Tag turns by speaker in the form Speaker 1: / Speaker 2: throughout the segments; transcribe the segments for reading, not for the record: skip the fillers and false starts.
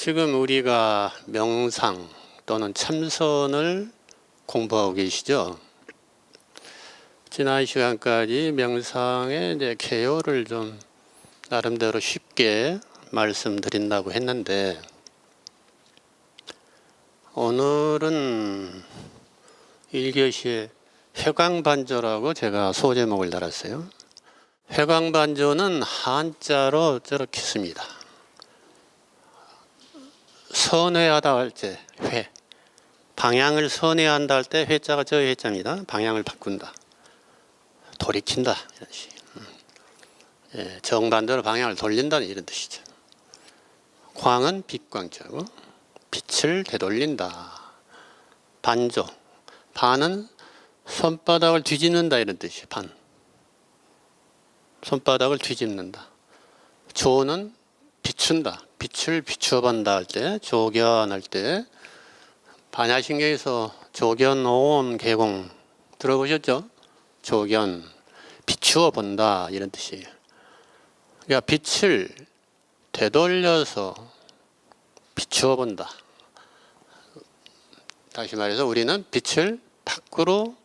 Speaker 1: 지금 우리가 명상 또는 참선을 공부하고 계시죠? 지난 시간까지 명상의 이제 개요를 좀 나름대로 쉽게 말씀드린다고 했는데, 오늘은 1교시에 회광반조라고 제가 소제목을 달았어요. 회광반조는 한자로 저렇게 씁니다. 선회하다 할 때 회, 방향을 선회한다 할 때 회자가 저 회자입니다. 방향을 바꾼다, 돌이킨다 이런 식. 정반대로 방향을 돌린다는 이런 뜻이죠. 광은 빛광자고 빛을 되돌린다. 반조, 반은 손바닥을 뒤집는다 이런 뜻이에요. 반, 손바닥을 뒤집는다. 조는 비춘다, 빛을 비추어 본다 할 때, 조견할 때, 반야신경에서 조견 오온 개공 들어보셨죠? 조견, 비추어 본다 이런 뜻이에요. 그러니까 빛을 되돌려서 비추어 본다. 다시 말해서 우리는 빛을 밖으로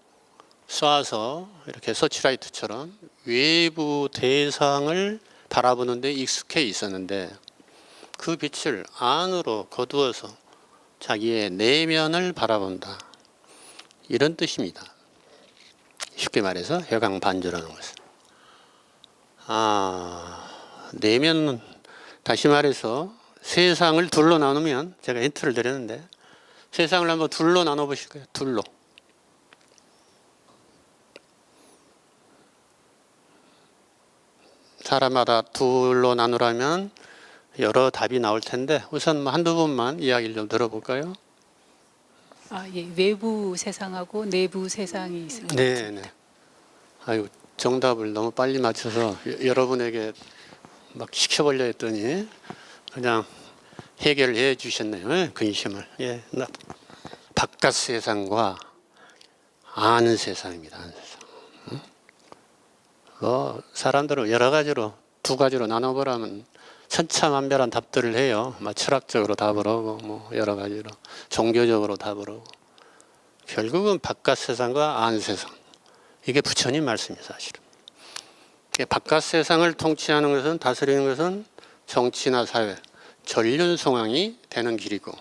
Speaker 1: 쏴서 이렇게 서치라이트처럼 외부 대상을 바라보는 데 익숙해 있었는데, 그 빛을 안으로 거두어서 자기의 내면을 바라본다 이런 뜻입니다. 쉽게 말해서 회광반조라는 것은 내면은, 다시 말해서 세상을 둘로 나누면, 제가 힌트를 드렸는데 세상을 한번 둘로 나눠 보실까요? 둘로. 사람마다 둘로 나누라면 여러 답이 나올 텐데, 우선 한두 분만 이야기를 좀 들어볼까요?
Speaker 2: 예, 외부 세상하고 내부 세상이 있을 것
Speaker 1: 네,
Speaker 2: 같습니다.
Speaker 1: 네. 아유, 정답을 너무 빨리 맞춰서 여러분에게 막 시켜보려 했더니 그냥 해결해 주셨네요. 근심을. 예, 바깥 세상과 아는 세상입니다. 아는 세상. 사람들은 여러 가지로, 두 가지로 나눠보라면 천차만별한 답들을 해요. 철학적으로 답을 하고, 여러 가지로 종교적으로 답을 하고. 결국은 바깥 세상과 안 세상, 이게 부처님 말씀이에요. 사실은 바깥 세상을 통치하는 것은, 다스리는 것은 정치나 사회, 전륜송항이 되는 길이고,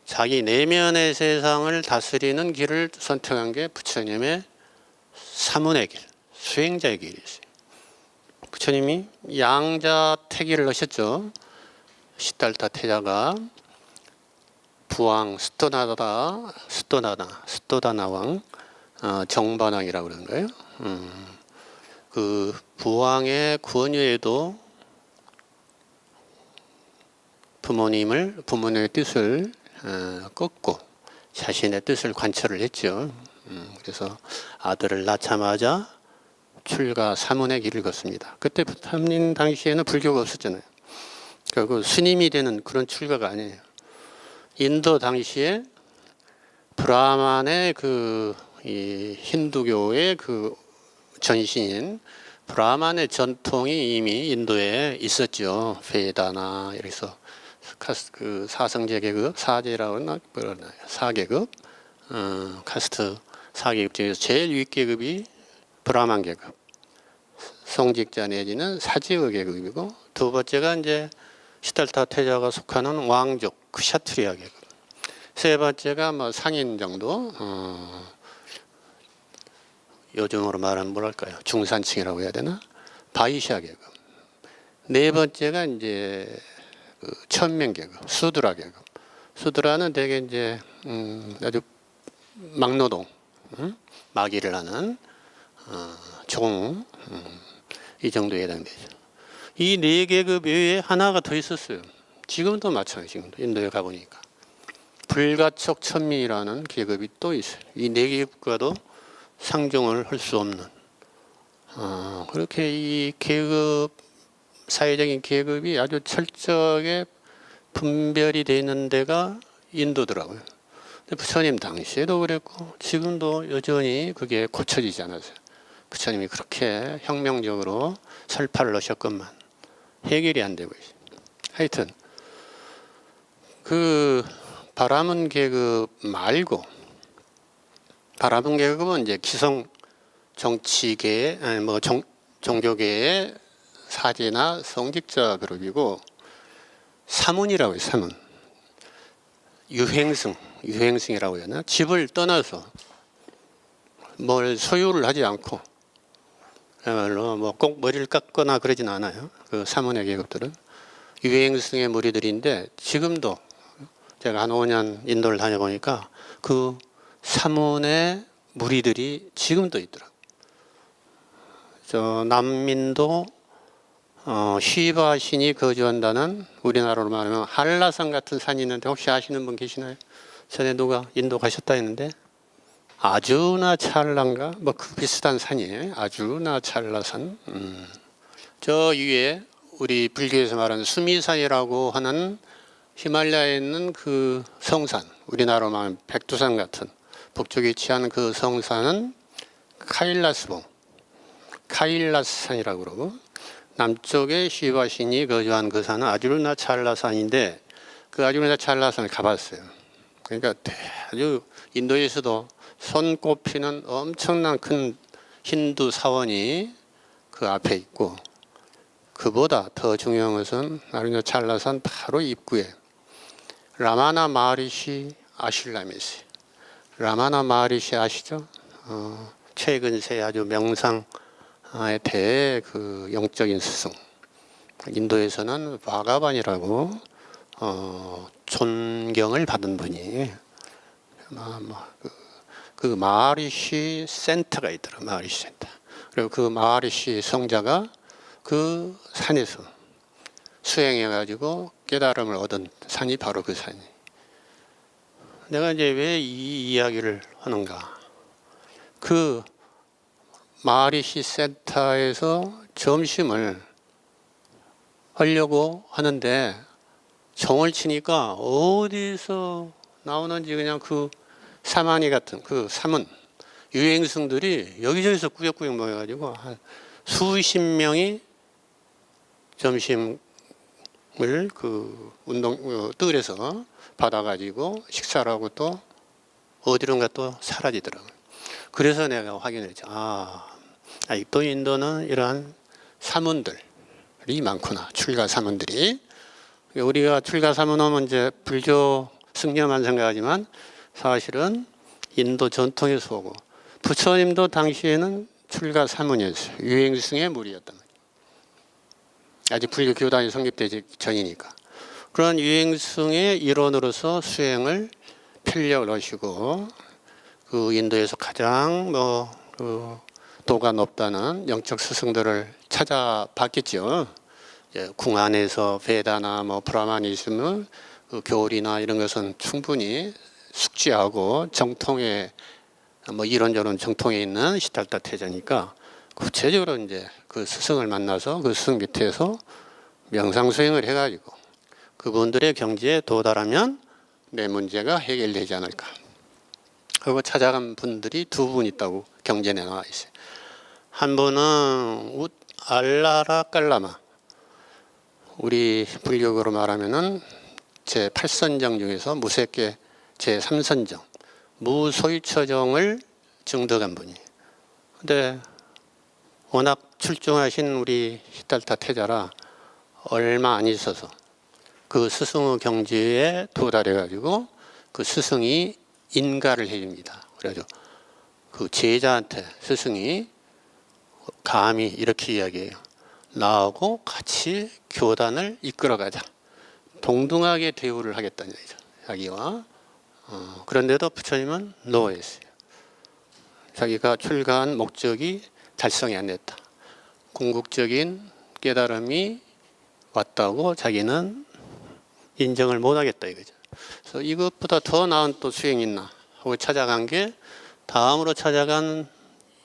Speaker 1: 자기 내면의 세상을 다스리는 길을 선택한 게 부처님의 사문의 길, 수행자의 길이었어요. 부처님이 양자택일을 하셨죠. 시달타 태자가 부왕 스토다나왕 정반왕이라고 그러는 거예요. 그 부왕의 권유에도 부모님의 뜻을 꺾고 자신의 뜻을 관철을 했죠. 그래서 아들을 낳자마자 출가 사문의 길을 걷습니다. 그때 부처님 당시에는 불교가 없었잖아요. 그리고 스님이 되는 그런 출가가 아니에요. 인도 당시에 브라만의 이 힌두교의 전신인 브라만의 전통이 이미 인도에 있었죠. 베다나, 이래서 사성제 계급, 사제라고 하나, 사계급, 카스트 4계급 중에서 제일 윗계급이 브라만 계급, 성직자 내지는 사지의 계급이고, 두 번째가 이제 시달타 태자가 속하는 왕족, 크샤트리아 계급, 세 번째가 상인 정도, 요즘으로 말하면 뭐랄까요, 중산층이라고 해야 되나, 바이샤 계급, 네 번째가 이제 천명 계급, 수드라 계급. 수드라는 대개 이제 아주 막노동, 마기를 하는 이 정도에 해당되죠. 이 네 계급 외에 하나가 더 있었어요. 지금도 마찬가지. 지금도 인도에 가보니까 불가촉 천민이라는 계급이 또 있어요. 이 네 계급과도 상종을 할 수 없는, 그렇게 이 계급, 사회적인 계급이 아주 철저하게 분별이 되어 있는 데가 인도더라고요. 근데 부처님 당시에도 그랬고 지금도 여전히 그게 고쳐지지 않았어요. 부처님이 그렇게 혁명적으로 설파를 하셨건만 해결이 안 되고 있어요. 하여튼 그 바라문 계급 말고 바라문 계급은 이제 기성 정치계 아니 뭐 종교계의 사제나 성직자 그룹이고 사문이라고 해요. 사문. 유행승이라고 해야 하나? 집을 떠나서 뭘 소유를 하지 않고 그야말로 뭐 꼭 머리를 깎거나 그러진 않아요. 그 사문의 계급들은 유행승의 무리들인데 지금도 제가 한 5년 인도를 다녀보니까 그 사문의 무리들이 지금도 있더라고요. 저 남민도 시바 신이 거주한다는 우리나라로 말하면 한라산 같은 산이 있는데 혹시 아시는 분 계시나요? 전에 누가 인도 가셨다 했는데 아주나 찰라인가 뭐 그 비슷한 산이에요. 아주나 찰라산. 저 위에 우리 불교에서 말하는 수미산이라고 하는 히말라야에 있는 그 성산, 우리나라로 말하면 백두산 같은 북쪽에 위치한 그 성산은 카일라스산이라고 그러고 남쪽에 시바신이 거주한 그 산은 아주르나 찰라산인데 그 아주르나 찰라산을 가봤어요. 그러니까 아주 인도에서도 손꼽히는 엄청난 큰 힌두 사원이 그 앞에 있고 그보다 더 중요한 것은 아주르나 찰라산 바로 입구에 라마나 마하리시 아실라메시. 라마나 마하리시 아시죠? 최근 세 아주 명상의 대의 그 영적인 스승. 인도에서는 바가반이라고 존경을 받은 분이 그 마하리시 센터가 있더라. 마하리시 센터. 그리고 그 마하리시 성자가 그 산에서 수행해가지고 깨달음을 얻은 산이 바로 그 산이. 내가 이제 왜 이 이야기를 하는가? 그 마하리시 센터에서 점심을 하려고 하는데 정을 치니까 어디서 나오는지 그냥 그 사마니 같은 그 사문 유행승들이 여기저기서 꾸역꾸역 모여가지고 한 수십 명이 점심을 그 뜰에서 받아가지고 식사를 하고 또 어디론가 또 사라지더라고요. 그래서 내가 확인했죠. 아직도 인도는 이러한 사문들이 많구나. 출가 사문들이. 우리가 출가 사문 하면 이제 불교 승려만 생각하지만 사실은 인도 전통에서 오고 부처님도 당시에는 출가 사문이었어요. 유행승의 무리였단 말이에요. 아직 불교 교단이 성립되기 전이니까. 그런 유행승의 일원으로서 수행을 편력을 하시고 그 인도에서 가장 그 도가 높다는 영적 스승들을 찾아봤겠죠. 궁 안에서 베다나 브라마니즘을 그 교리나 이런 것은 충분히 숙지하고 정통에 이런저런 정통에 있는 시달타 태자니까 구체적으로 이제 그 스승을 만나서 그 스승 밑에서 명상 수행을 해가지고 그분들의 경지에 도달하면 내 문제가 해결되지 않을까. 그리고 찾아간 분들이 두 분 있다고 경전에 나와 있어요. 한 분은 알라라 깔라마. 우리 불교로 말하면은 제 8선정 중에서 무색계 제 3선정 무소유처정을 증득한 분이. 근데 워낙 출중하신 우리 시달타 태자라 얼마 안 있어서 그 스승의 경지에 도달해 가지고 그 스승이 인가를 해줍니다. 그래가지고 그 제자한테 스승이 감히 이렇게 이야기해요. 나하고 같이 교단을 이끌어가자. 동등하게 대우를 하겠다는 얘기죠. 자기와. 그런데도 부처님은 노했어요. 자기가 출가한 목적이 달성이 안 됐다. 궁극적인 깨달음이 왔다고 자기는 인정을 못 하겠다 이거죠. 그래서 이것보다 더 나은 또 수행이 있나 하고 찾아간 게 다음으로 찾아간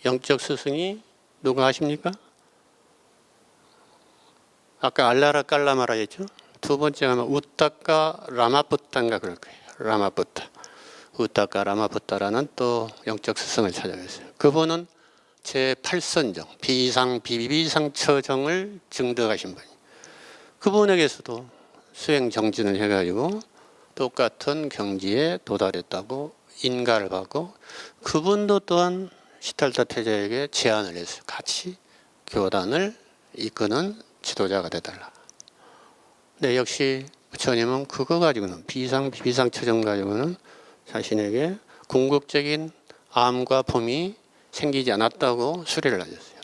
Speaker 1: 영적 스승이 누가 아십니까? 아까 알라라 깔라마라 했죠. 두 번째가 우타카 라마푸타인가 그럴 거예요. 라마푸타. 우타카 라마푸타라는 또 영적 스승을 찾아갔어요. 그분은 제8선정 비상처정을 증득하신 분이. 그분에게서도 수행 정진을 해가지고 또 똑같은 경지에 도달했다고 인가를 받고 그분도 또한 시달타 태자에게 제안을 했어요. 같이 교단을 이끄는 지도자가 되달라. 근데 역시 부처님은 그거 가지고는 비상처정 가지고는 자신에게 궁극적인 암과 범이 생기지 않았다고 수리를 하셨어요.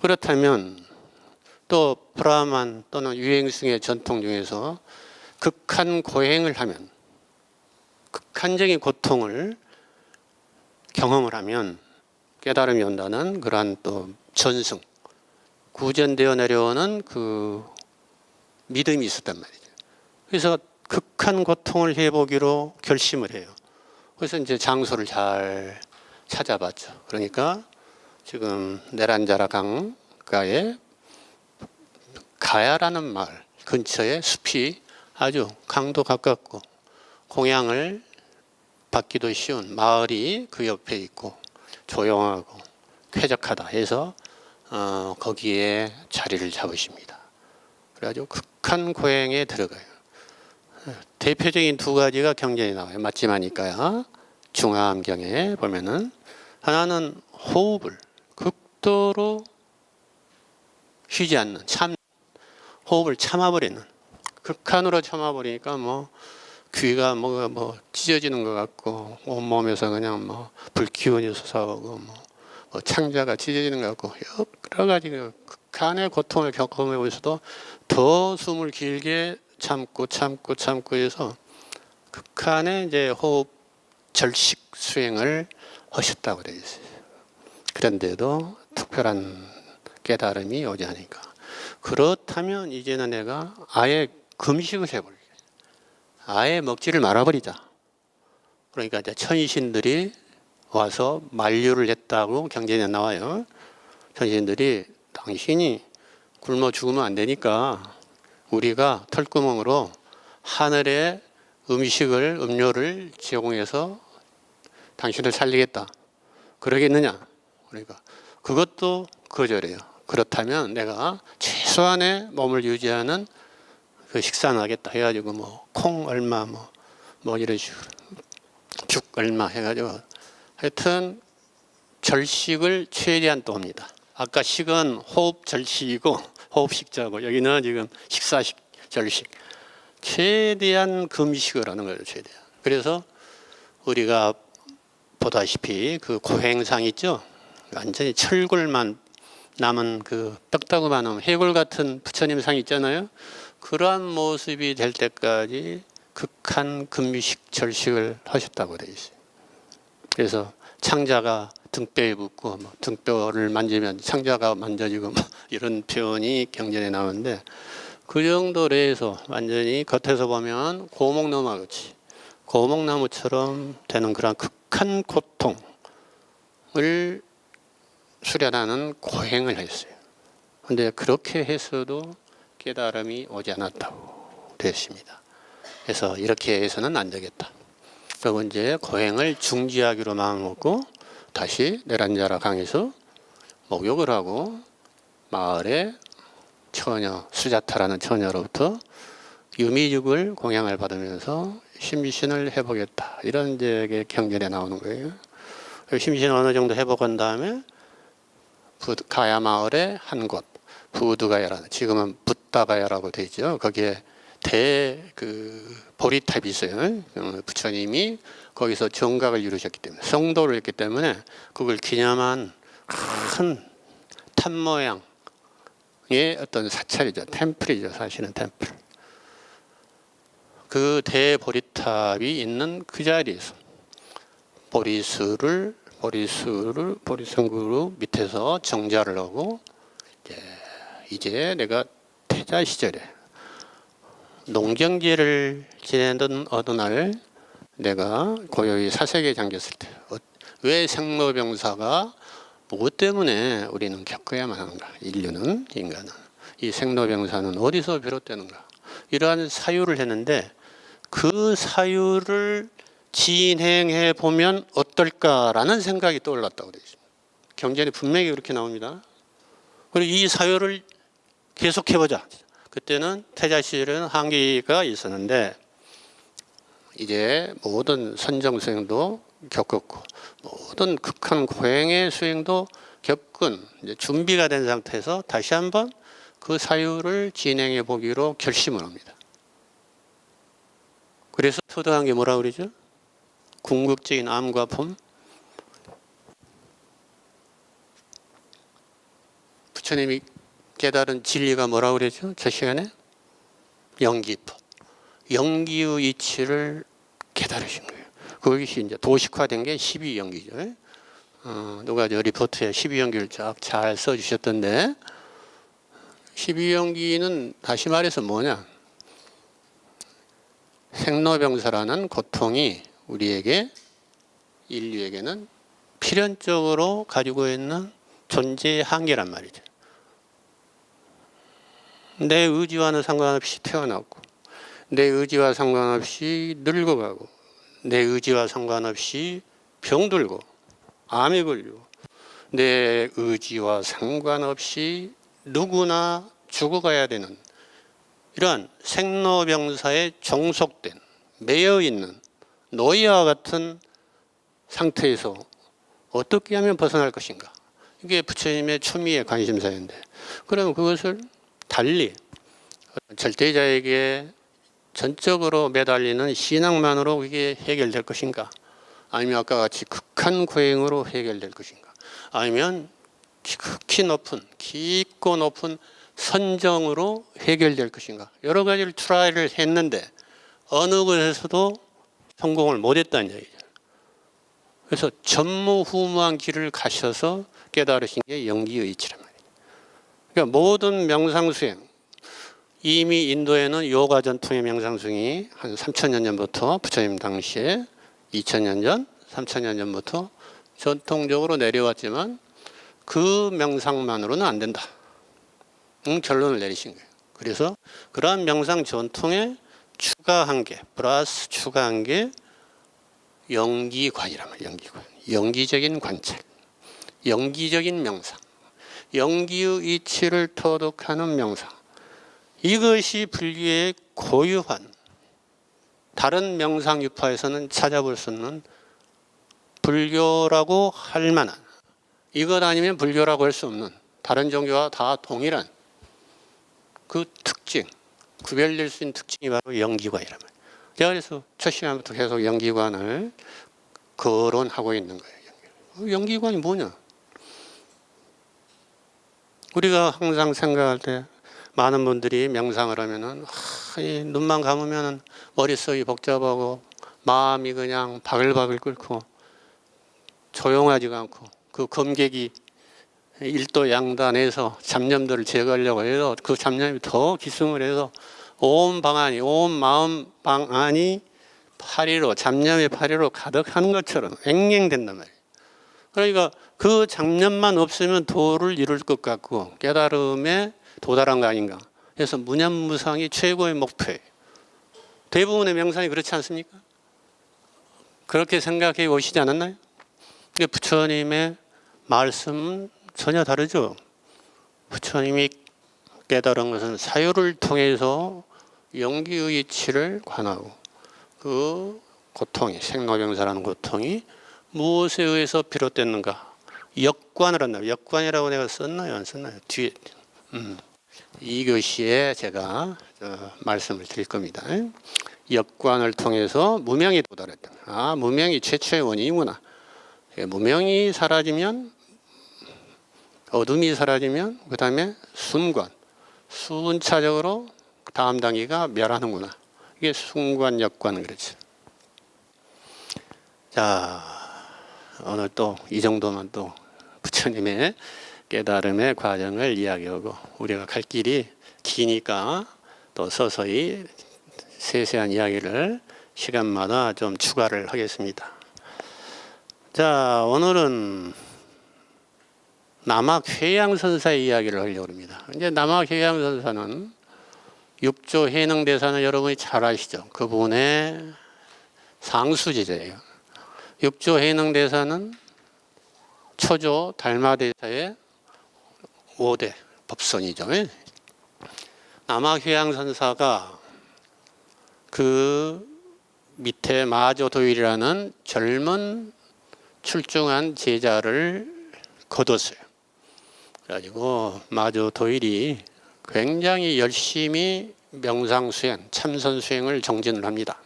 Speaker 1: 그렇다면 또 브라만 또는 유행승의 전통 중에서 극한 고행을 하면 극한적인 고통을 경험을 하면 깨달음이 온다는 그러한 또 전승, 구전되어 내려오는 그 믿음이 있었단 말이죠. 그래서 극한 고통을 해보기로 결심을 해요. 그래서 이제 장소를 잘 찾아봤죠. 그러니까 지금 네란자라 강가에 가야라는 마을 근처에 숲이 아주 강도 가깝고 공양을 받기도 쉬운 마을이 그 옆에 있고 조용하고 쾌적하다 해서 거기에 자리를 잡으십니다. 그래가지고 극한 고행에 들어가요. 대표적인 두 가지가 경전이 나와요. 맞지마니까요. 중화암경에 보면은 하나는 호흡을 극도로 쉬지 않는 호흡을 참아버리는 극한으로 참아버리니까 뭐 귀가 뭐 찢어지는 것 같고 온몸에서 그냥 뭐 불기운이 솟아오고 뭐 창자가 찢어지는 것 같고 여러 가지 극한의 고통을 겪으면서도 더 숨을 길게 참고 해서 극한의 이제 호흡 절식 수행을 하셨다고 되어 있어요. 그런데도 특별한 깨달음이 오지 않으니까 그렇다면 이제는 내가 아예 금식을 해볼게. 아예 먹지를 말아버리자. 그러니까 이제 천신들이 와서 만류를 했다고 경전에 나와요. 천신들이 당신이 굶어 죽으면 안 되니까 우리가 털구멍으로 하늘에 음료를 제공해서 당신을 살리겠다. 그러겠느냐? 그러니까 그것도 거절해요. 그렇다면 내가 최소한의 몸을 유지하는 그 식사는 하겠다 해가지고 뭐 콩 얼마 뭐 이런 식으로 죽 얼마 해가지고 하여튼 절식을 최대한 또 합니다. 아까 식은 호흡 절식이고 호흡 식자고 여기는 지금 식사식 절식 최대한 금식을 하는 거예요. 최대한. 그래서 우리가 보다시피 그 고행상 있죠. 완전히 철골만 남은 그 뼈다구만한 해골 같은 부처님 상 있잖아요. 그러한 모습이 될 때까지 극한 금식 절식을 하셨다고 되어 있어요. 그래서 창자가 등뼈에 붙고 등뼈를 만지면 창자가 만져지고 이런 표현이 경전에 나오는데 그 정도로 해서 완전히 겉에서 보면 고목나무 같이 고목나무처럼 되는 그런 극한 고통을 수련하는 고행을 했어요. 그런데 그렇게 해서도 깨달음이 오지 않았다고 되었습니다. 그래서 이렇게 해서는 안 되겠다. 그리고 이제 고행을 중지하기로 마음먹고 다시 네란자라 강에서 목욕을 하고 마을의 처녀 수자타라는 처녀로부터 유미죽을 공양을 받으면서 심신을 해보겠다. 이런 이제 경전에 나오는 거예요. 심신을 어느 정도 해보건 다음에 가야 마을의 한 곳 부두가야라는 지금은 붓다가야라고 되어 있죠. 거기에 보리탑이 있어요. 부처님이 거기서 정각을 이루셨기 때문에 성도를 했기 때문에 그걸 기념한 큰 탑 모양의 어떤 사찰이죠. 템플이죠. 사실은 템플. 그 대보리탑이 있는 그 자리에서 보리성구로 밑에서 정자를 하고 이제 내가 태자 시절에 농경제를 지내던 어느 날 내가 고요히 사색에 잠겼을 때 왜 생로병사가 무엇 때문에 우리는 겪어야만 하는가? 인간은 이 생로병사는 어디서 비롯되는가? 이러한 사유를 했는데 그 사유를 진행해 보면 어떨까라는 생각이 떠올랐다고 되어 있습니다. 경전에 분명히 그렇게 나옵니다. 그리고 이 사유를 계속해 보자. 그때는 태자 시절에는 한계가 있었는데 이제 모든 선정 수행도 겪었고 모든 극한 고행의 수행도 겪은 이제 준비가 된 상태에서 다시 한번 그 사유를 진행해 보기로 결심을 합니다. 그래서 초등한 게 뭐라 그러죠? 궁극적인 암과 봄. 부처님이 깨달은 진리가 뭐라 그러죠? 저 시간에 영기법. 영기의 이치를 깨달으신 거예요. 그것이 이제 도식화된 게 12영기죠. 누가 저 리포트에 12영기를 쫙 잘 써주셨던데 12영기는 다시 말해서 뭐냐? 생로병사라는 고통이 우리에게 인류에게는 필연적으로 가지고 있는 존재의 한계란 말이죠. 내 의지와는 상관없이 태어났고 내 의지와 상관없이 늙어가고 내 의지와 상관없이 병들고 암에 걸리고 내 의지와 상관없이 누구나 죽어가야 되는 이러한 생로병사에 종속된 매여있는 노예와 같은 상태에서 어떻게 하면 벗어날 것인가. 이게 부처님의 초미의 관심사인데 그러면 그것을 달리 절대자에게 전적으로 매달리는 신앙만으로 그게 해결될 것인가? 아니면 아까 같이 극한 고행으로 해결될 것인가? 아니면 극히 높은, 깊고 높은 선정으로 해결될 것인가? 여러 가지를 트라이를 했는데 어느 것에서도 성공을 못했다는 얘기죠. 그래서 전무후무한 길을 가셔서 깨달으신 게 영기의이치란 말이에요. 그러니까 모든 명상수행, 이미 인도에는 요가 전통의 명상수행이 한 3,000년 전부터 부처님 당시에 2,000년 전, 3,000년 전부터 전통적으로 내려왔지만 그 명상만으로는 안 된다. 결론을 내리신 거예요. 그래서 그러한 명상 전통에 추가한 게, 플러스 추가한 게 영기관이란 말이에요. 영기관. 영기적인 관찰, 영기적인 명상, 영기의 이치를 터득하는 명상. 이것이 불교의 고유한 다른 명상 유파에서는 찾아볼 수 없는 불교라고 할 만한 이것 아니면 불교라고 할 수 없는 다른 종교와 다 동일한 그 특징, 구별될 수 있는 특징이 바로 영기관이란 말이에요. 제가 그래서 첫 시간부터 계속 영기관을 거론하고 있는 거예요. 영기관이 뭐냐? 우리가 항상 생각할 때 많은 분들이 명상을 하면은 눈만 감으면 머릿속이 복잡하고 마음이 그냥 바글바글 끓고 조용하지가 않고 그 검객이 일도양단해서 잡념들을 제거하려고 해서 그 잡념이 더 기승을 해서 온 방안이 온 마음 방안이 파리로 잡념의 파리로 가득하는 것처럼 앵앵된단 말이에요. 그러니까 그 잡념만 없으면 도를 이룰 것 같고 깨달음에 도달한 거 아닌가. 그래서 무념무상이 최고의 목표예요. 대부분의 명상이 그렇지 않습니까? 그렇게 생각해 오시지 않았나요? 근데 부처님의 말씀은 전혀 다르죠. 부처님이 깨달은 것은 사유를 통해서 영기의 이치를 관하고 그 고통이 생로병사라는 고통이 무엇에 의해서 비롯됐는가 역관을 한다. 역관이라고 내가 썼나요? 안 썼나요? 뒤에 이것이 제가 말씀을 드릴 겁니다. 역관을 통해서 무명이 도달했다. 아, 무명이 최초의 원인이구나. 무명이 사라지면 어둠이 사라지면 그 다음에 순관, 순차적으로 다음 단계가 멸하는구나. 이게 순관 역관 그렇죠. 자, 오늘 또 이 정도만 또 부처님의 깨달음의 과정을 이야기하고 우리가 갈 길이 기니까 또 서서히 세세한 이야기를 시간마다 좀 추가를 하겠습니다. 자, 오늘은 남학회양선사의 이야기를 하려고 합니다. 이제 남학회양선사는 육조 해능대사는 여러분이 잘 아시죠? 그분의 상수제자예요. 육조 해능대사는 초조 달마대사의 5대 법선이죠. 남학회양선사가 그 밑에 마조도일이라는 젊은 출중한 제자를 거뒀어요. 그래가지고 마조도일이 굉장히 열심히 명상수행, 참선수행을 정진을 합니다.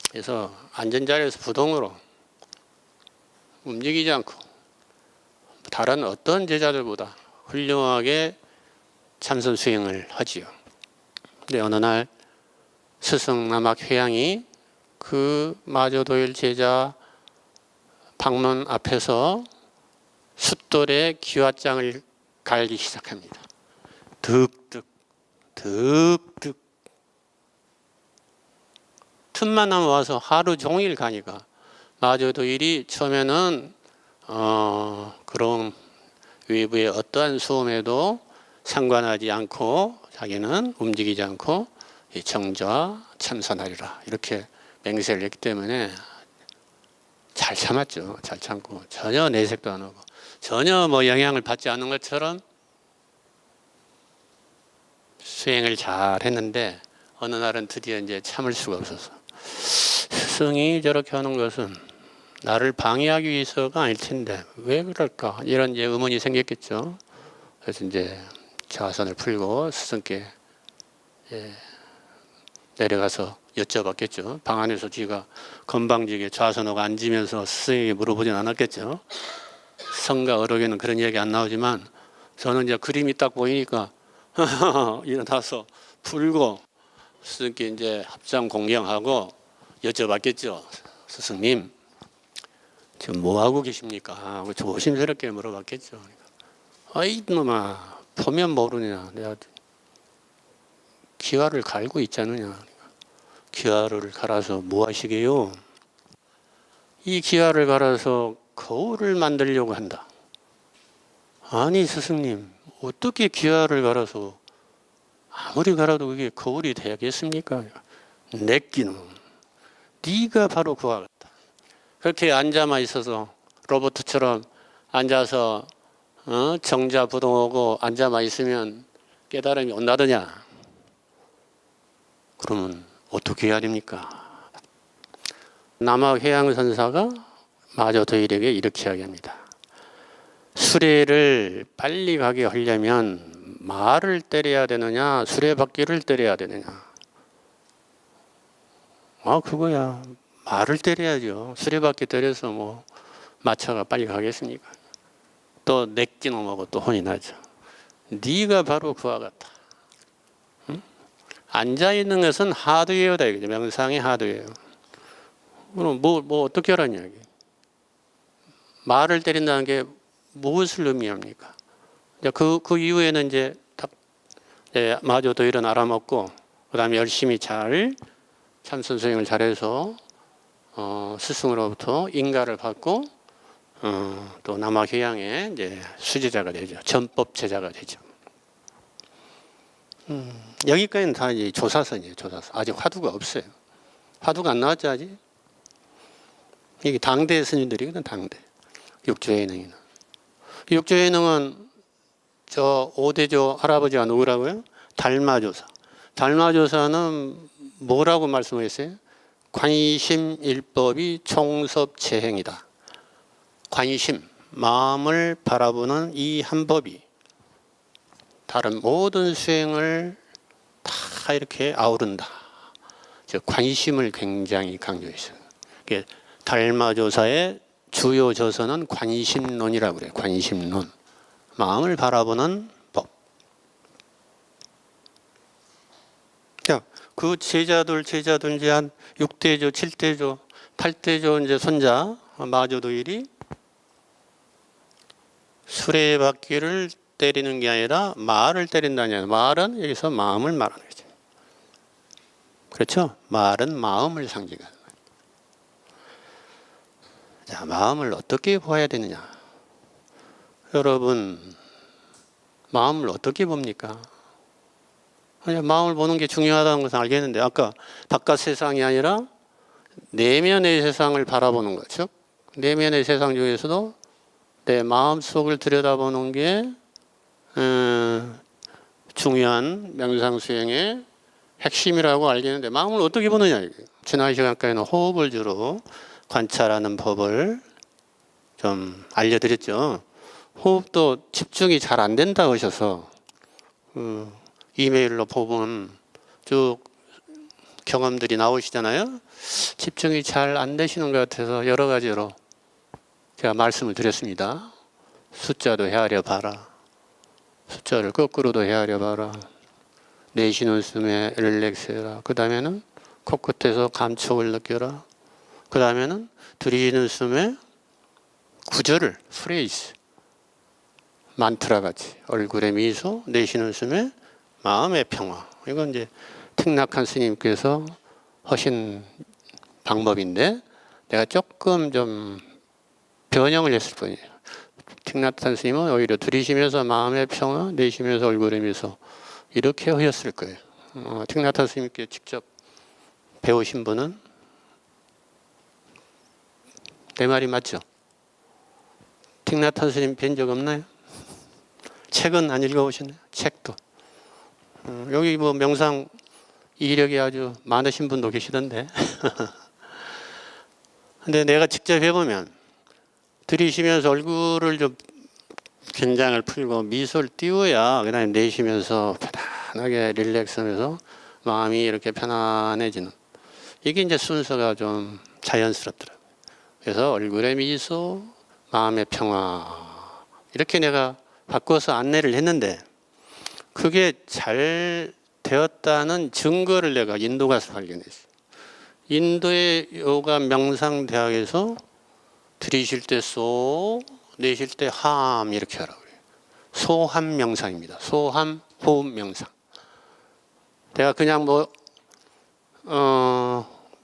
Speaker 1: 그래서 앉은 자리에서 부동으로 움직이지 않고 다른 어떤 제자들보다 훌륭하게 참선수행을 하지요. 근데 어느 날 스승 남학회양이 그 마조도일 제자 방문 앞에서 숫돌에 기와장을 갈기 시작합니다. 득득 득득 틈만 나면 와서 하루 종일 가니까 마조도일이 처음에는 그런 외부의 어떠한 소음에도 상관하지 않고 자기는 움직이지 않고 정자 참선하리라 이렇게 맹세를 했기 때문에 잘 참았죠. 잘 참고 전혀 내색도 안 하고 전혀 뭐 영향을 받지 않는 것처럼 수행을 잘 했는데 어느 날은 드디어 이제 참을 수가 없어서 스승이 저렇게 하는 것은 나를 방해하기 위해서가 아닐 텐데 왜 그럴까 이런 이제 의문이 생겼겠죠. 그래서 이제 좌선을 풀고 스승께 내려가서 여쭤봤겠죠. 방 안에서 지가 건방지게 좌선하고 앉으면서 스승에게 물어보진 않았겠죠. 성가 어록에는 그런 얘기 안 나오지만 저는 이제 그림이 딱 보이니까 일어나서 풀고 스승께 이제 합장 공경하고 여쭤봤겠죠. 스승님 지금 뭐 하고 계십니까? 하고 조심스럽게 물어봤겠죠. 아이 놈아 보면 모르냐 내가 기와를 갈고 있잖느냐. 기와를 갈아서 뭐 하시게요? 이 기와를 갈아서 거울을 만들려고 한다. 아니 스승님 어떻게 기와를 갈아서 아무리 갈아도 그게 거울이 되겠습니까? 내끼는 네가 바로 그와 같다. 그렇게 앉아만 있어서 로봇처럼 앉아서 정자부동하고 앉아만 있으면 깨달음이 온다더냐. 그러면 어떻게 해야 됩니까? 남학회양선사가 마조도일에게 이렇게 이야기합니다. 수레를 빨리 가게 하려면 말을 때려야 되느냐 수레바퀴를 때려야 되느냐. 그거야 말을 때려야죠. 수레바퀴 때려서 뭐 마차가 빨리 가겠습니까? 또 내끼놈하고 또 혼이 나죠. 네가 바로 그와 같다. 응? 앉아있는 것은 하드웨어다 이거죠. 명상의 하드웨어. 그럼 뭐 어떻게 하라는 이야기. 말을 때린다는 게 무엇을 의미합니까? 그 이후에는 이제 딱 마조도일은 알아먹고 그 다음에 열심히 잘 참선 수행을 잘해서 스승으로부터 인가를 받고 또 남학회양의 이제 수제자가 되죠. 전법 제자가 되죠. 여기까지는 다 이제 조사선이에요. 조사선. 아직 화두가 없어요. 화두가 안 나왔죠 아직. 이게 당대 스님들이거든. 당대. 육조예능이는. 육조예능은 저 5대조 할아버지가 누구라고요? 달마조사. 달마조사는 뭐라고 말씀하셨어요? 관심일법이 총섭체행이다. 관심, 마음을 바라보는 이 한 법이 다른 모든 수행을 다 이렇게 아우른다. 즉 관심을 굉장히 강조했어요. 달마조사의 주요 저서는 관심론이라고 그래요. 관심론. 마음을 바라보는 법. 자, 그 제자들 이제 한 6대조, 7대조, 8대조 이제 손자 마조도일이 수레바퀴를 때리는 게 아니라 말을 때린다냐. 말은 여기서 마음을 말하는 거죠. 그렇죠? 말은 마음을 상징하는 거예요. 자, 마음을 어떻게 보아야 되느냐? 여러분, 마음을 어떻게 봅니까? 마음을 보는 게 중요하다는 것은 알겠는데 아까 바깥 세상이 아니라 내면의 세상을 바라보는 것. 즉 내면의 세상 중에서도 내 마음속을 들여다보는 게 중요한 명상 수행의 핵심이라고 알겠는데 마음을 어떻게 보느냐. 이게. 지난 시간까지는 호흡을 주로 관찰하는 법을 좀 알려드렸죠. 호흡도 집중이 잘 안 된다 하셔서 이메일로 보면 쭉 경험들이 나오시잖아요. 집중이 잘 안 되시는 것 같아서 여러 가지로 제가 말씀을 드렸습니다. 숫자도 헤아려 봐라. 숫자를 거꾸로도 헤아려 봐라. 내쉬는 숨에 릴렉스 해라. 그 다음에는 코끝에서 감촉을 느껴라. 그 다음에는 들이쉬는 숨에 구절을 프레이즈 만트라 같이 얼굴에 미소, 내쉬는 숨에 마음의 평화. 이건 이제 틱낙한 스님께서 하신 방법인데 내가 조금 좀 변형을 했을 뿐이에요. 틱낙한 스님은 오히려 들이쉬면서 마음의 평화, 내쉬면서 얼굴에 미소 이렇게 하셨을 거예요. 틱낙한 스님께 직접 배우신 분은 내 말이 맞죠? 틱낙한 스님 뵌 적 없나요? 책은 안 읽어보셨나요? 책도. 여기 뭐 명상 이력이 아주 많으신 분도 계시던데. 근데 내가 직접 해보면 들이쉬면서 얼굴을 좀 긴장을 풀고 미소를 띄워야 그다음에 내쉬면서 편안하게 릴렉스하면서 마음이 이렇게 편안해지는 이게 이제 순서가 좀 자연스럽더라고요. 그래서 얼굴에 미소, 마음의 평화 이렇게 내가 바꿔서 안내를 했는데 그게 잘 되었다는 증거를 내가 인도 가서 발견했어요. 인도의 요가 명상대학에서 들이쉴 때 소, 내쉴 때 함 이렇게 하라고 그래요. 소함 명상입니다. 소함 호흡 명상. 내가 그냥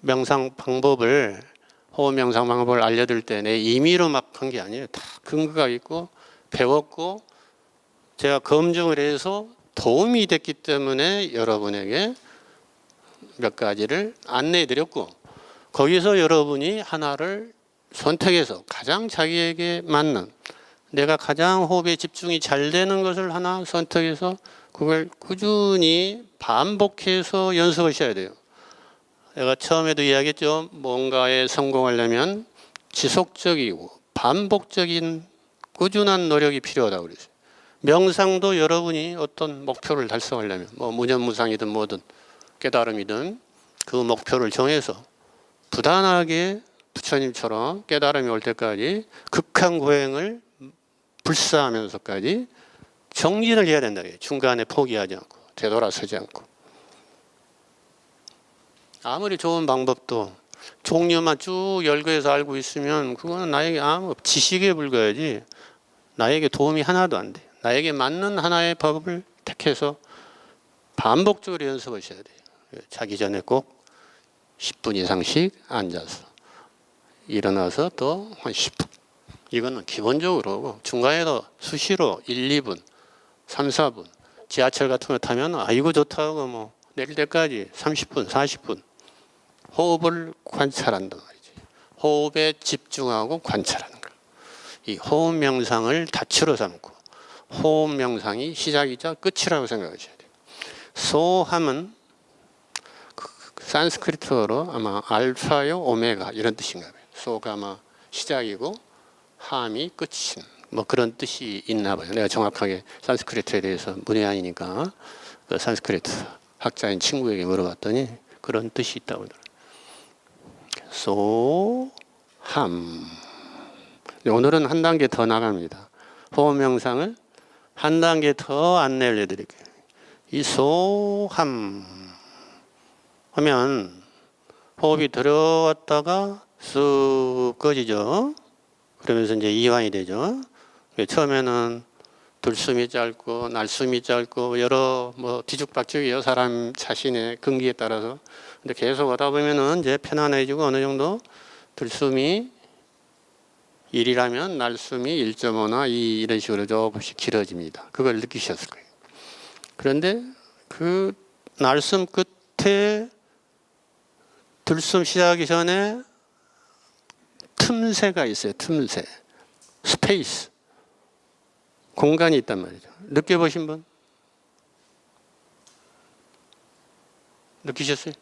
Speaker 1: 명상 방법을 호흡 명상 방법을 알려드릴 때 내 임의로 막 한 게 아니에요. 다 근거가 있고 배웠고 제가 검증을 해서 도움이 됐기 때문에 여러분에게 몇 가지를 안내해 드렸고 거기서 여러분이 하나를 선택해서 가장 자기에게 맞는 내가 가장 호흡에 집중이 잘 되는 것을 하나 선택해서 그걸 꾸준히 반복해서 연습하셔야 돼요. 내가 처음에도 이야기했죠. 뭔가에 성공하려면 지속적이고 반복적인 꾸준한 노력이 필요하다고 그랬어요. 명상도 여러분이 어떤 목표를 달성하려면 무념무상이든 뭐든 깨달음이든 그 목표를 정해서 부단하게 부처님처럼 깨달음이 올 때까지 극한 고행을 불사하면서까지 정진을 해야 된다. 중간에 포기하지 않고 되돌아서지 않고 아무리 좋은 방법도 종류만 쭉 열거해서 알고 있으면 그거는 나에게 아무 지식에 불과하지 나에게 도움이 하나도 안 돼. 나에게 맞는 하나의 법을 택해서 반복적으로 연습하셔야 돼요. 자기 전에 꼭 10분 이상씩 앉아서 일어나서 또 한 10분. 이거는 기본적으로 중간에도 수시로 1, 2분, 3, 4분 지하철 같은 거 타면 아이고 좋다고 뭐 내릴 때까지 30분, 40분 호흡을 관찰한단 말이지. 호흡에 집중하고 관찰하는 거예요. 이 호흡 명상을 다치로 삼고 호흡 명상이 시작이자 끝이라고 생각하셔야 돼요. 소함은 산스크리트어로 아마 알파요 오메가 이런 뜻인가 봐요. 소가 아마 시작이고 함이 끝인 뭐 그런 뜻이 있나 봐요. 내가 정확하게 산스크리트에 대해서 문외한이니까 그 산스크리트 학자인 친구에게 물어봤더니 그런 뜻이 있다고 하더라고요. 소함. 오늘은 한 단계 더 나갑니다. 호흡 명상을 한 단계 더 안내를 해드릴게요. 이 소함 하면 호흡이 들어왔다가 쑥 꺼지죠. 그러면서 이제 이완이 되죠. 처음에는 들숨이 짧고 날숨이 짧고 여러 뒤죽박죽이에요. 사람 자신의 근기에 따라서. 근데 계속 하다 보면은 이제 편안해지고 어느 정도 들숨이 1이라면 날숨이 1.5나 2 이런 식으로 조금씩 길어집니다. 그걸 느끼셨을 거예요. 그런데 그 날숨 끝에 들숨 시작하기 전에 틈새가 있어요. 틈새. 스페이스. 공간이 있단 말이죠. 느껴보신 분? 느끼셨어요?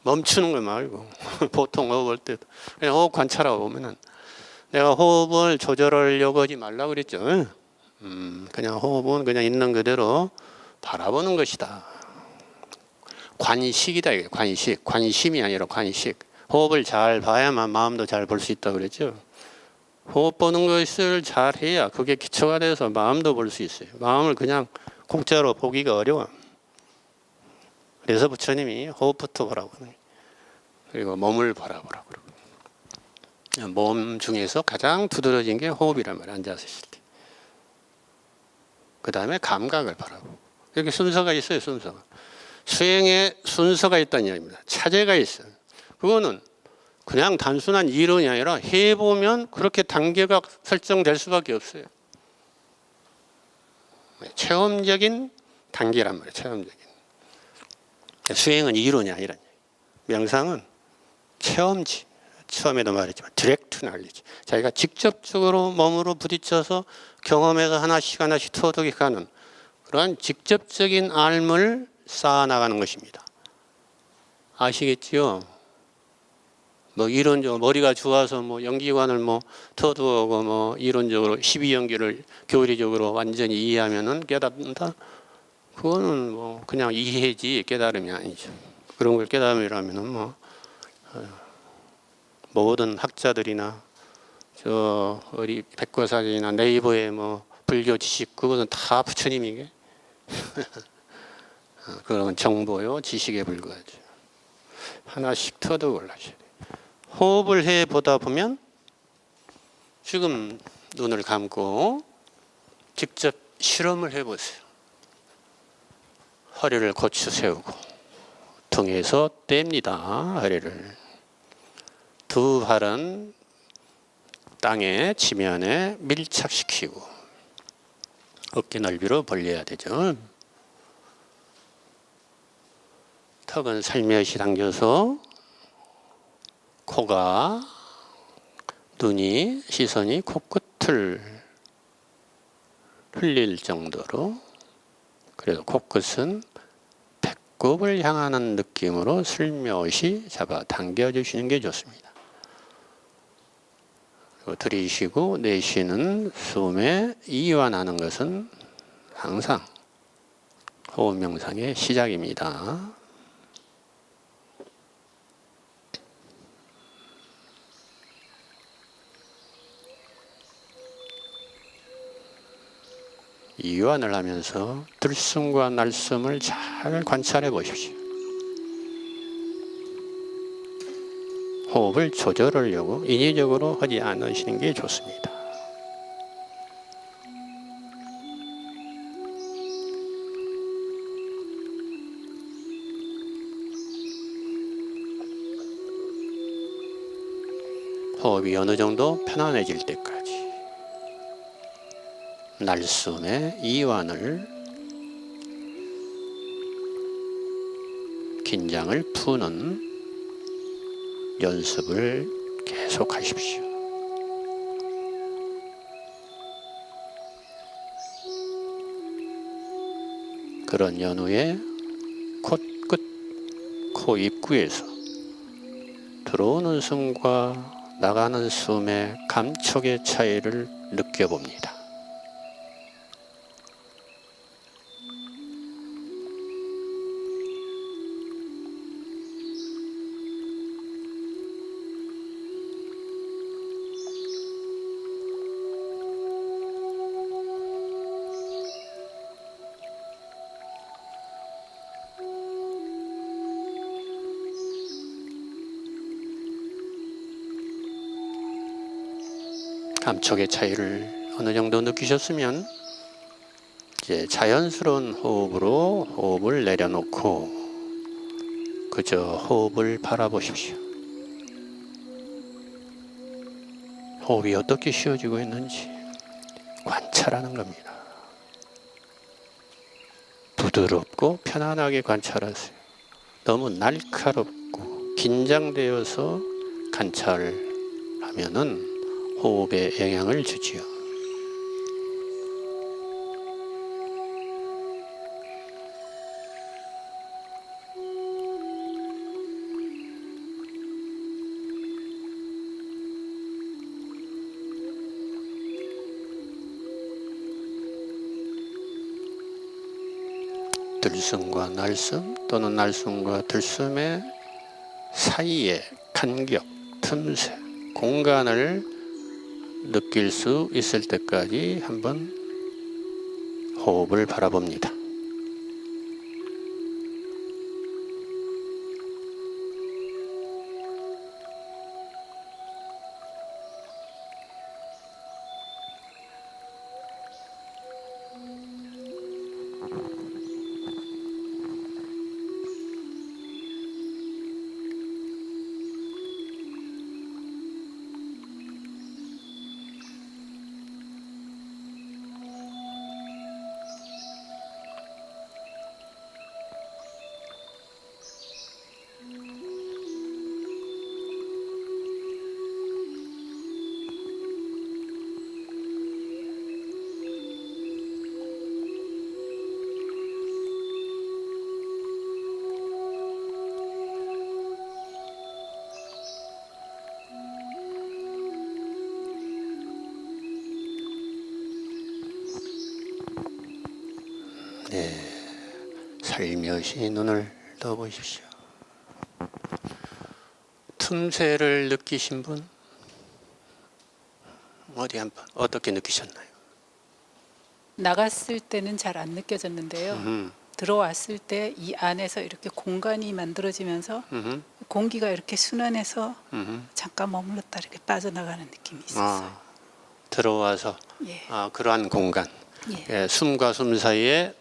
Speaker 1: 멈추는 거 말고 보통 호흡할 때도 그냥 호흡 관찰하고 보면은 내가 호흡을 조절하려고 하지 말라고 그랬죠. 그냥 호흡은 그냥 있는 그대로 바라보는 것이다. 관식이다. 이게 관식. 관심이 아니라 관식. 호흡을 잘 봐야만 마음도 잘 볼 수 있다 그랬죠. 호흡 보는 것을 잘 해야 그게 기초가 돼서 마음도 볼 수 있어요. 마음을 그냥 공짜로 보기가 어려워. 그래서 부처님이 호흡부터 보라고 하는 거예요. 그리고 몸을 바라보라고 그러고. 몸 중에서 가장 두드러진 게 호흡이란 말이에요. 앉아서 있을 때. 그 다음에 감각을 바라보고. 이렇게 순서가 있어요. 순서가. 수행에 순서가 있다는 이야기입니다. 차제가 있어요. 그거는 그냥 단순한 이론이 아니라 해보면 그렇게 단계가 설정될 수밖에 없어요. 체험적인 단계란 말이에요. 체험적인. 수행은 이론이 아니라 명상은 체험지. 처음에도 말했지만 디렉트 날리지. 자기가 직접적으로 몸으로 부딪혀서 경험해서 하나씩 하나씩 터득해 가는 그러한 직접적인 알을 쌓아나가는 것입니다. 아시겠지요? 뭐 이론적으로 머리가 좋아서 뭐 연기관을 뭐 터득하고 뭐 이론적으로 12연기를 교리적으로 완전히 이해하면은 깨닫는다. 그거는 뭐 그냥 이해지 깨달음이 아니죠. 그런 걸 깨달음이라면은 뭐 모든 학자들이나 저 어디 백과사전이나 네이버에 뭐 불교 지식 그것은 다 부처님이게 그런 정보요 지식에 불과하죠. 하나씩 터득을 하셔야 돼요. 호흡을 해 보다 보면 지금 눈을 감고 직접 실험을 해보세요. 허리를 고추 세우고 등에서 뗍니다. 허리를. 두 발은 땅에 지면에 밀착시키고 어깨 넓이로 벌려야 되죠. 턱은 살며시 당겨서 코가 눈이 시선이 코끝을 흘릴 정도로 그래서 코끝은 배꼽을 향하는 느낌으로 슬며시 잡아 당겨주시는 게 좋습니다. 들이쉬고 내쉬는 숨에 이완하는 것은 항상 호흡 명상의 시작입니다. 이완을 하면서 들숨과 날숨을 잘 관찰해 보십시오. 호흡을 조절하려고 인위적으로 하지 않으시는 게 좋습니다. 호흡이 어느 정도 편안해질 때까지 날숨의 이완을 긴장을 푸는 연습을 계속 하십시오. 그런 연후에 코끝, 코 입구에서 들어오는 숨과 나가는 숨의 감촉의 차이를 느껴봅니다. 감촉의 차이를 어느 정도 느끼셨으면 이제 자연스러운 호흡으로 호흡을 내려놓고 그저 호흡을 바라보십시오. 호흡이 어떻게 쉬어지고 있는지 관찰하는 겁니다. 부드럽고 편안하게 관찰하세요. 너무 날카롭고 긴장되어서 관찰하면은 호흡에 영향을 주지요. 들숨과 날숨 또는 날숨과 들숨의 사이의 간격, 틈새, 공간을 느낄 수 있을 때까지 한번 호흡을 바라봅니다. 네, 살며시 눈을 떠보십시오. 틈새를 느끼신 분 어디 한번 어떻게 느끼셨나요?
Speaker 2: 나갔을 때는 잘 안 느껴졌는데요. 들어왔을 때 이 안에서 이렇게 공간이 만들어지면서 공기가 이렇게 순환해서 잠깐 머물렀다 이렇게 빠져나가는 느낌이 있었어요.
Speaker 1: 들어와서
Speaker 2: 예.
Speaker 1: 그러한 공간,
Speaker 2: 예.
Speaker 1: 예, 숨과 숨 사이에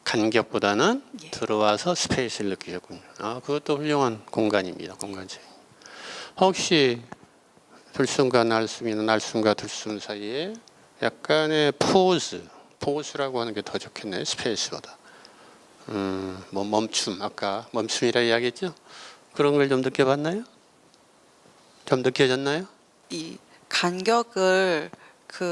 Speaker 1: 간격보다는
Speaker 2: 예.
Speaker 1: 들어와서 스페이스를 느끼셨군요. 그것도 훌륭한 공간입니다. 공간적. 혹시 들숨과 날숨이나 날숨과 들숨 사이에 약간의 포즈라고 하는 게 더 좋겠네요. 스페이스보다. 뭐 멈춤, 아까 멈춤이라 이야기했죠? 그런 걸 좀 느껴봤나요? 좀 느껴졌나요?
Speaker 3: 이 간격을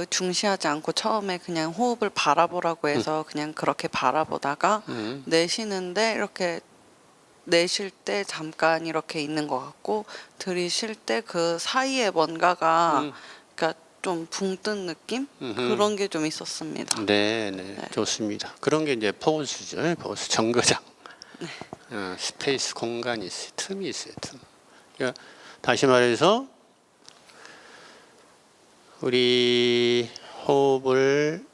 Speaker 3: 중시하지 않고 처음에 그냥 호흡을 바라보라고 해서 그냥 그렇게 바라보다가 내쉬는데 이렇게 내쉴 때 잠깐 이렇게 있는 것 같고 들이쉴 때 그 사이에 뭔가가 그러니까 좀 붕 뜬 느낌 그런 게 좀 있었습니다.
Speaker 1: 네,
Speaker 3: 네.
Speaker 1: 좋습니다. 그런 게 이제 포즈죠. 포즈, 정거장. 스페이스 공간이 있어요. 틈이 있어요. 틈. 그러니까 다시 말해서 우리 호흡을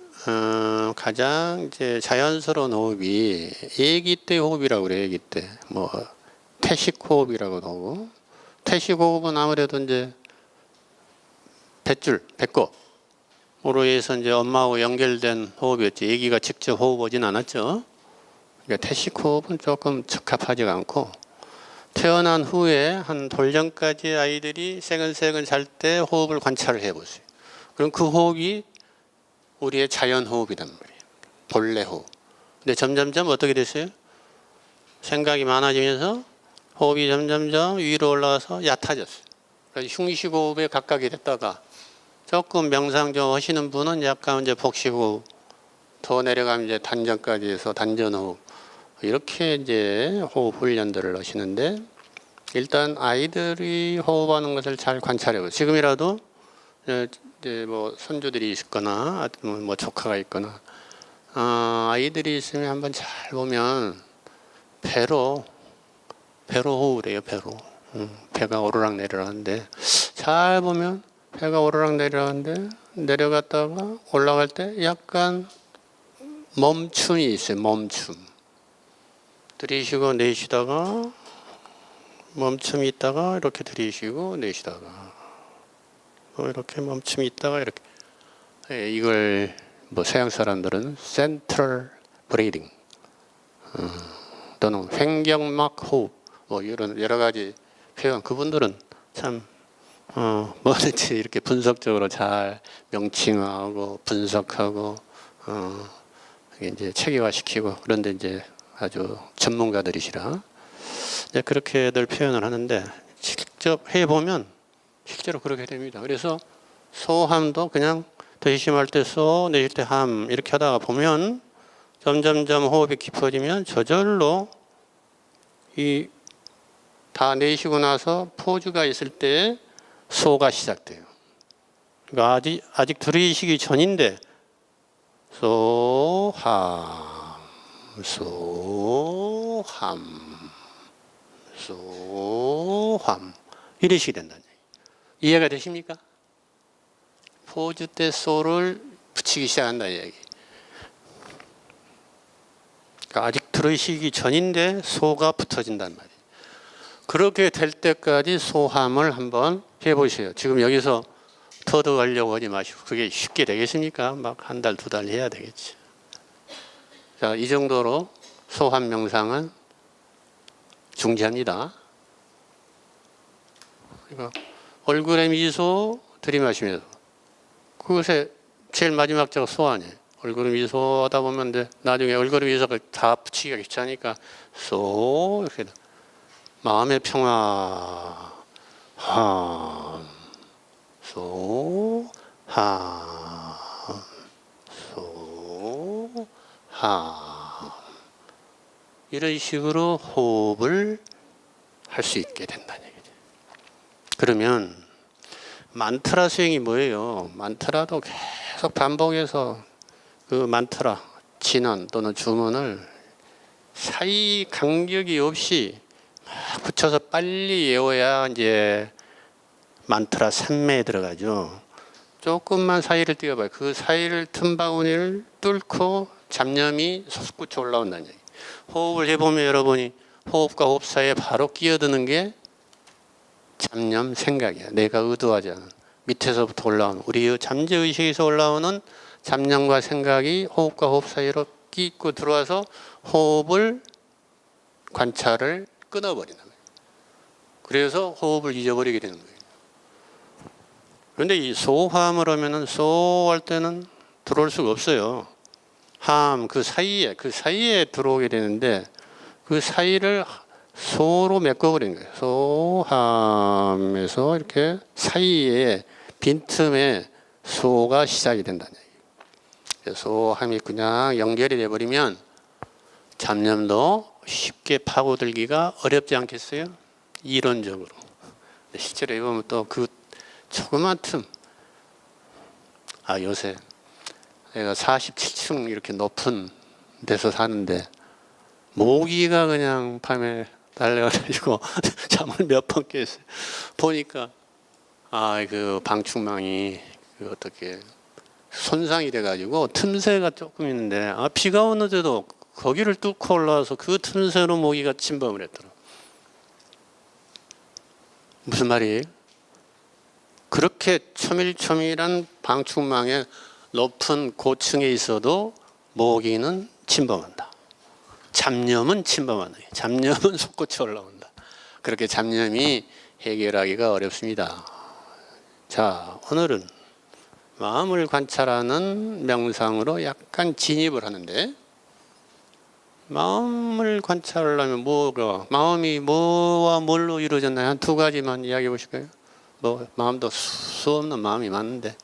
Speaker 1: 가장 이제 자연스러운 호흡이 아기 때 호흡이라고 그래요. 아기 때 뭐 태식 호흡이라고도 하고 태식 호흡은 아무래도 이제 배꼽으로 해서 이제 엄마하고 연결된 호흡이었지. 아기가 직접 호흡하진 않았죠. 그러니까 태식 호흡은 조금 적합하지가 않고 태어난 후에 한 돌전까지 아이들이 새근새근 잘 때 호흡을 관찰을 해보세요. 그럼 그 호흡이 우리의 자연 호흡이란 말이에요. 본래 호흡. 근데 점점점 어떻게 됐어요? 생각이 많아지면서 호흡이 점점점 위로 올라가서 얕아졌어요. 그래서 흉식 호흡에 가깝게 됐다가 조금 명상 좀 하시는 분은 약간 이제 복식 호흡 더 내려가면 이제 단전까지 해서 단전 호흡 이렇게 이제 호흡 훈련들을 하시는데 일단 아이들이 호흡하는 것을 잘 관찰해 보세요. 지금이라도 이제 뭐 손주들이 있거나 뭐 조카가 있거나 아이들이 있으면 한번 잘 보면 배로 호흡을 해요. 배로 배가 오르락 내리락하는데 잘 보면 배가 오르락 내리락하는데 내려갔다가 올라갈 때 약간 멈춤이 있어요. 멈춤. 들이쉬고 내쉬다가 멈춤이 있다가 이렇게 들이쉬고 내쉬다가 이렇게 멈춤이 있다가 이렇게 이걸 뭐 서양 사람들은 센트럴 브리딩 또는 횡격막 호흡 뭐 이런 여러 가지 표현 그분들은 참 뭐든지 이렇게 분석적으로 잘 명칭하고 분석하고 이제 체계화시키고 그런데 이제 아주 전문가들이시라 이제 그렇게들 표현을 하는데 직접 해보면 실제로 그렇게 됩니다. 그래서 소함도 그냥 들이쉼할 때 소, 내쉴 때 함 이렇게 하다가 보면 점점점 호흡이 깊어지면 저절로 이 다 내쉬고 나서 포즈가 있을 때 소가 시작돼요. 그러니까 아직 들이쉬기 전인데 소, 함, 소함, 소함 이런 식이 된다는 얘기. 이해가 되십니까? 포주 때 소를 붙이기 시작한다는 얘기. 그러니까 아직 들으시기 전인데 소가 붙어진단 말이에요. 그렇게 될 때까지 소함을 한번 해보세요. 지금 여기서 터득하려고 하지 마시고 그게 쉽게 되겠습니까? 막 한 달, 두 달 해야 되겠지. 자, 이 정도로 소함 명상은 중지합니다. 그러니까 얼굴에 미소 들이마시면서 그것에 제일 마지막 자가 소 아니에요. 얼굴에 미소 하다 보면 돼. 나중에 얼굴에 미소가 다 붙이기가 귀찮으니까 소 이렇게 마음의 평화 함 소 함 소 함 이런 식으로 호흡을 할 수 있게 된다는 얘기죠. 그러면 만트라 수행이 뭐예요? 만트라도 계속 반복해서 그 만트라 진원 또는 주문을 사이 간격이 없이 막 붙여서 빨리 외워야 이제 만트라 산매에 들어가죠. 조금만 사이를 띄워봐요. 그 사이를 틈바구니를 뚫고 잡념이 솟구쳐 올라온다는 얘기. 호흡을 해보면 여러분이 호흡과 호흡 사이에 바로 끼어드는 게 잡념 생각이야. 내가 의도하지 않은 밑에서부터 올라오는 우리의 잠재의식에서 올라오는 잡념과 생각이 호흡과 호흡 사이로 끼고 들어와서 호흡을 관찰을 끊어버리는 거예요. 그래서 호흡을 잊어버리게 되는 거예요. 그런데 이 소함을 하면은 소할 때는 들어올 수가 없어요. 함 그 사이에 들어오게 되는데 그 사이를 소로 메꿔버린 거예요. 소함에서 이렇게 사이에 빈틈에 소가 시작이 된다는 얘기예요. 소함이 그냥 연결이 돼버리면 잡념도 쉽게 파고들기가 어렵지 않겠어요? 이론적으로. 실제로 해보면 또 그 조그만 틈. 요새 내가 47층 이렇게 높은 데서 사는데 모기가 그냥 밤에 달려가지고 잠을 몇 번 깼어요. 보니까 그 방충망이 그 어떻게 손상이 돼가지고 틈새가 조금 있는데 비가 오는데도 거기를 뚫고 올라와서 그 틈새로 모기가 침범을 했더라. 무슨 말이에요? 그렇게 초밀초밀한 방충망의 높은 고층에 있어도 모기는 침범한다. 잡념은 침범한다. 잡념은 솟구쳐 올라온다. 그렇게 잡념이 해결하기가 어렵습니다. 자, 오늘은 마음을 관찰하는 명상으로 약간 진입을 하는데 마음을 관찰하려면 마음이 뭐와 뭘로 이루어졌나요? 한 두 가지만 이야기해 보실까요? 마음도 수 없는 마음이 많은데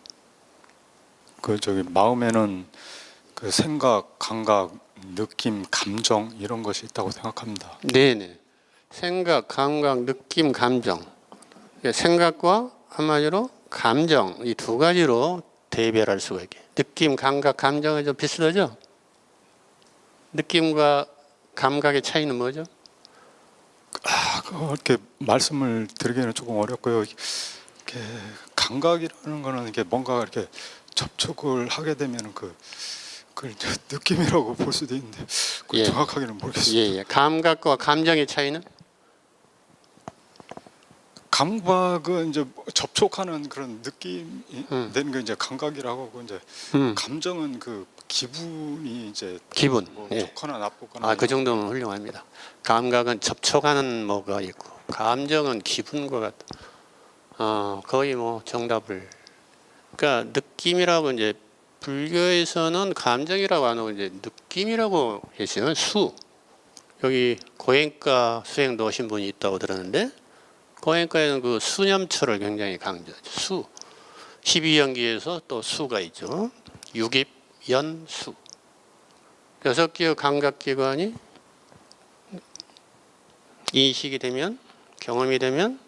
Speaker 4: 마음에는 그 생각, 감각, 느낌, 감정 이런 것이 있다고 생각합니다.
Speaker 1: 네네. 생각, 감각, 느낌, 감정. 생각과 한마디로 감정 이 두 가지로 대별할 수가 있게. 느낌, 감각, 감정은 좀 비슷하죠? 느낌과 감각의 차이는 뭐죠?
Speaker 4: 이렇게 말씀을 드리기는 조금 어렵고요. 이렇게 감각이라는 거는 이게 뭔가 이렇게 접촉을 하게 되면 그걸 느낌이라고 볼 수도 있는데
Speaker 1: 예.
Speaker 4: 정확하게는 모르겠습니다.
Speaker 1: 예. 감각과 감정의 차이는?
Speaker 4: 감각은 이제 접촉하는 그런 느낌이 되는 게 이제 감각이라고 하고 이제 감정은 그 기분이 이제
Speaker 1: 기분.
Speaker 4: 뭐
Speaker 1: 예.
Speaker 4: 좋거나 나쁘거나
Speaker 1: 그 정도면 훌륭합니다. 감각은 접촉하는 뭐가 있고 감정은 기분과 같다. 거의 뭐 정답을. 그러니까 느낌이라고 이제 불교에서는 감정이라고 안 하고 이제 느낌이라고 했어요. 수. 여기 고행과 수행도 오신 분이 있다고 들었는데 고행과에는 그 수념처를 굉장히 강조하죠. 수. 12연기에서 또 수가 있죠. 육입, 연, 수. 6개의 감각기관이 인식이 되면 경험이 되면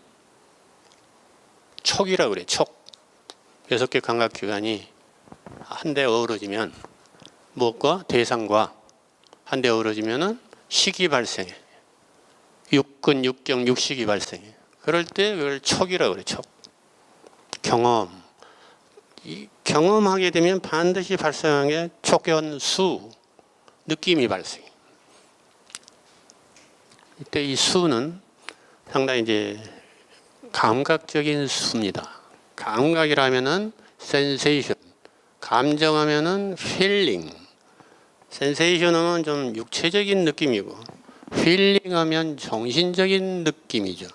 Speaker 1: 촉이라고 그래요. 촉. 6개 감각기관이 한데 어우러지면 무엇과 대상과 한데 어우러지면은 식이 발생해. 육근, 육경, 육식이 발생해. 그럴 때 그걸 촉이라고 그래. 촉. 경험. 이 경험하게 되면 반드시 발생하는 게 촉견수, 느낌이 발생해. 이때 이 수는 상당히 이제 감각적인 수입니다. 감각이라면은 센세이션, 감정하면은 필링. 센세이션은 좀 육체적인 느낌이고, 필링하면 정신적인 느낌이죠.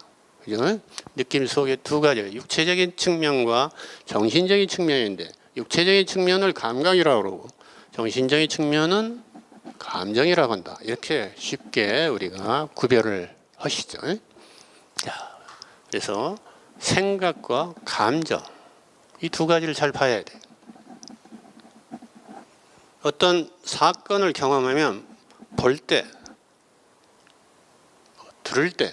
Speaker 1: 그죠? 느낌 속에 두 가지예요. 육체적인 측면과 정신적인 측면인데, 육체적인 측면을 감각이라고 그러고, 정신적인 측면은 감정이라고 한다. 이렇게 쉽게 우리가 구별을 하시죠. 자, 그래서 생각과 감정, 이 두 가지를 잘 봐야 돼. 어떤 사건을 경험하면 볼 때, 들을 때,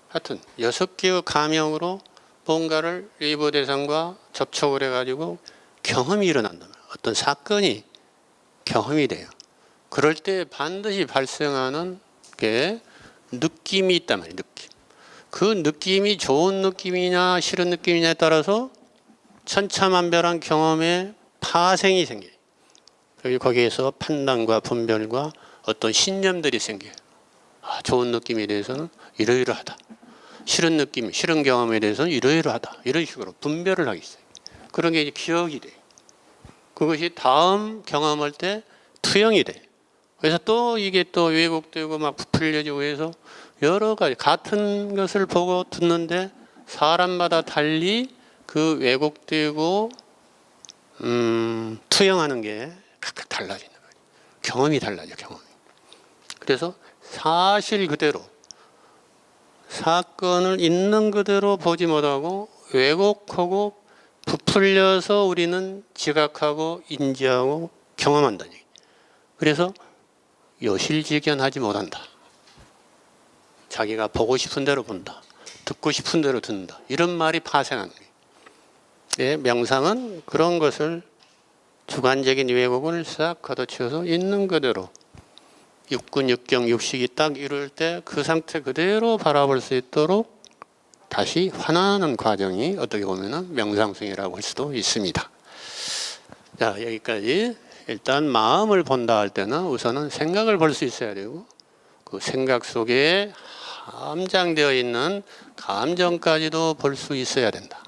Speaker 1: 하여튼 6개의 감형으로 뭔가를 외부 대상과 접촉을 해가지고 경험이 일어난다면, 어떤 사건이 경험이 돼요. 그럴 때 반드시 발생하는 게 느낌이 있단 말이에요. 느낌. 그 느낌이 좋은 느낌이냐 싫은 느낌이냐에 따라서 천차만별한 경험의 파생이 생겨요. 그리고 거기에서 판단과 분별과 어떤 신념들이 생겨요. 아, 좋은 느낌에 대해서는 이러이러하다. 싫은 느낌, 싫은 경험에 대해서는 이러이러하다. 이런 식으로 분별을 하기 시작해요. 그런 게 이제 기억이 돼요. 그것이 다음 경험할 때 투영이 돼요. 그래서 또 이게 또 왜곡되고 막 부풀려지고 해서 여러 가지 같은 것을 보고 듣는데 사람마다 달리 그 왜곡되고 투영하는 게 각각 달라지는 거예요. 경험이 달라져, 경험이. 그래서 사실 그대로 사건을 있는 그대로 보지 못하고 왜곡하고 부풀려서 우리는 지각하고 인지하고 경험한다는 얘기예요. 그래서 여실직연하지 못한다. 자기가 보고 싶은 대로 본다. 듣고 싶은 대로 듣는다. 이런 말이 파생하는 거예요. 네, 명상은 그런 것을 주관적인 왜곡을 싹 걷어치워서 있는 그대로 육군, 육경, 육식이 딱 이룰 때 그 상태 그대로 바라볼 수 있도록 다시 환원하는 과정이 어떻게 보면 명상승이라고 할 수도 있습니다. 자, 여기까지. 일단 마음을 본다 할 때는 우선은 생각을 볼 수 있어야 되고 그 생각 속에 함장되어 있는 감정까지도 볼 수 있어야 된다.